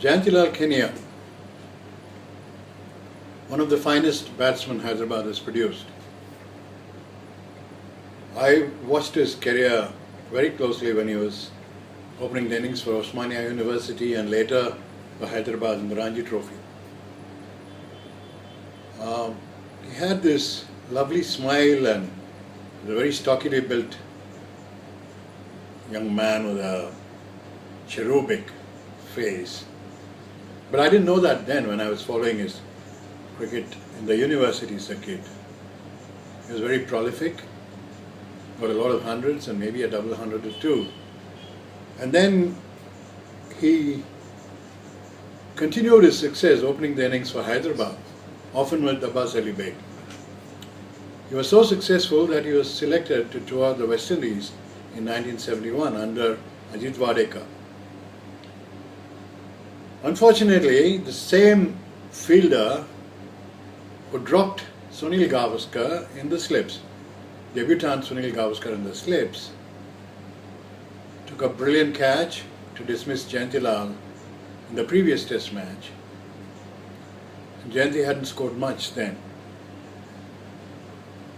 Jayantilal Kenya, one of the finest batsmen Hyderabad has produced. I watched his career very closely when he was opening the innings for Osmania University and later for Hyderabad in the Ranji Trophy. He had this lovely smile and was a very stockily built young man with a cherubic face. But I didn't know that then when I was following his cricket in the university circuit. He was very prolific, got a lot of hundreds and maybe a double hundred or two. And then he continued his success opening the innings for Hyderabad, often with Abbas Ali Beg. He was so successful that he was selected to tour the West Indies in 1971 under Ajit Wadekar. Unfortunately, the same fielder who dropped Sunil Gavaskar in the slips, debutant Sunil Gavaskar in the slips, took a brilliant catch to dismiss Jayantilal in the previous test match. And Jayanti hadn't scored much then.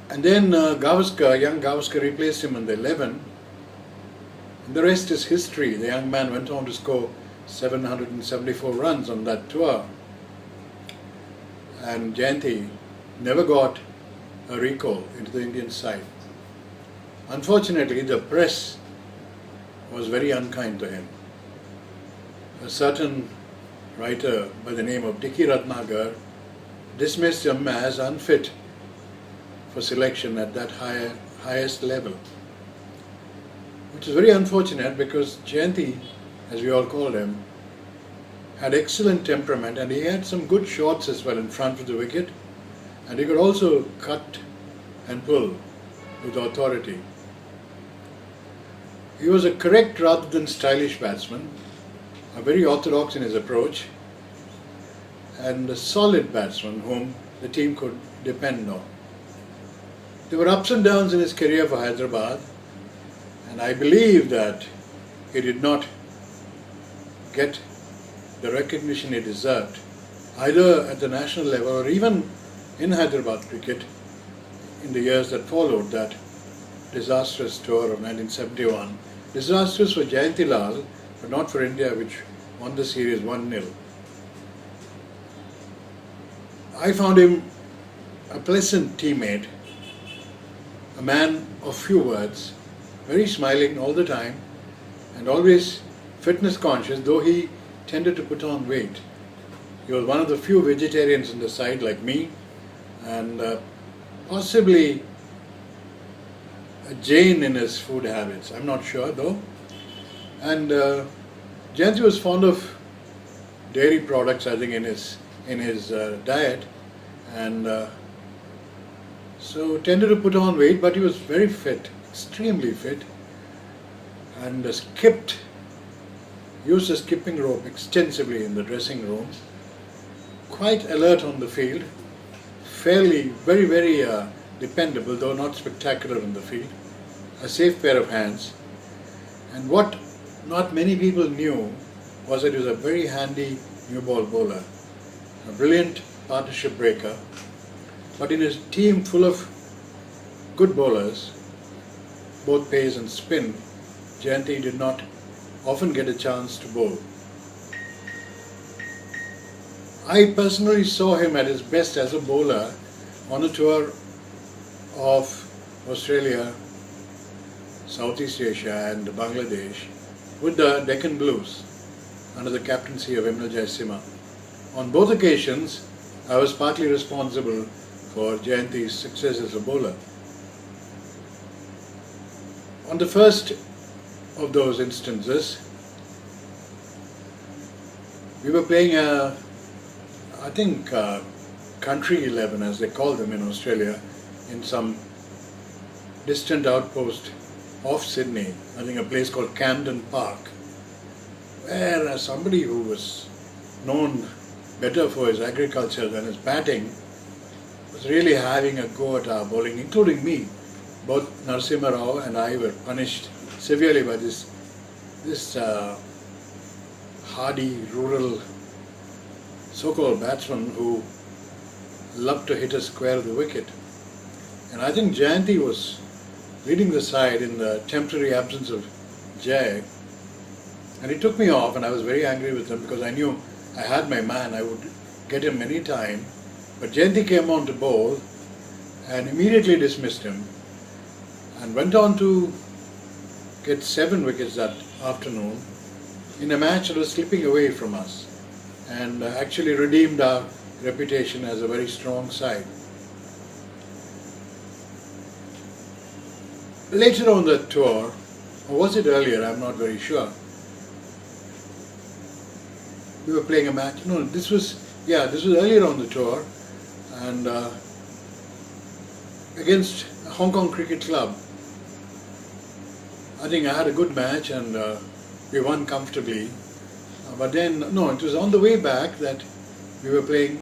And then young Gavaskar replaced him in the 11. And the rest is history. The young man went on to score 774 runs on that tour. And Jayanti never got a recall into the Indian side. Unfortunately, the press was very unkind to him. A certain writer by the name of Dicky Ratnagar dismissed him as unfit for selection at that highest level, which is very unfortunate because Jayanti, as we all called him, had excellent temperament and he had some good shots as well in front of the wicket, and he could also cut and pull with authority. He was a correct rather than stylish batsman, a very orthodox in his approach, and a solid batsman whom the team could depend on. There were ups and downs in his career for Hyderabad, and I believe that he did not get the recognition he deserved, either at the national level or even in Hyderabad cricket in the years that followed that disastrous tour of 1971. Disastrous for Jayantilal, but not for India, which won the series 1-0. I found him a pleasant teammate, a man of few words, very smiling all the time and always fitness conscious, though he tended to put on weight. He was one of the few vegetarians in the side like me, and possibly a Jain in his food habits. I'm not sure though. And Jayanti was fond of dairy products, I think, in his diet, and so tended to put on weight, but he was very fit, extremely fit, and used the skipping rope extensively in the dressing room, quite alert on the field, very dependable, though not spectacular in the field, a safe pair of hands. And what not many people knew was that he was a very handy new ball bowler, a brilliant partnership breaker, but in his team full of good bowlers, both pace and spin, Jayanti did not often get a chance to bowl. I personally saw him at his best as a bowler on a tour of Australia, Southeast Asia and Bangladesh with the Deccan Blues under the captaincy of Emil Jayasinghe. On both occasions, I was partly responsible for Jayanti's success as a bowler. On the first of those instances, we were playing country 11 as they call them in Australia, in some distant outpost off Sydney, I think a place called Camden Park, where somebody who was known better for his agriculture than his batting was really having a go at our bowling, including me. Both Narasimha Rao and I were punished severely by this hardy, rural, so-called batsmen who loved to hit a square of the wicket. And I think Jayanti was leading the side in the temporary absence of Jay. And he took me off, and I was very angry with him because I knew I had my man, I would get him any time. But Jayanti came on to bowl and immediately dismissed him and went on to get 7 wickets that afternoon in a match that was slipping away from us, and actually redeemed our reputation as a very strong side. Later on the tour, or was it earlier, I'm not very sure, we were playing a match. No, this was earlier on the tour, and against Hong Kong Cricket Club. I think I had a good match, and we won comfortably. But then, no, it was on the way back that we were playing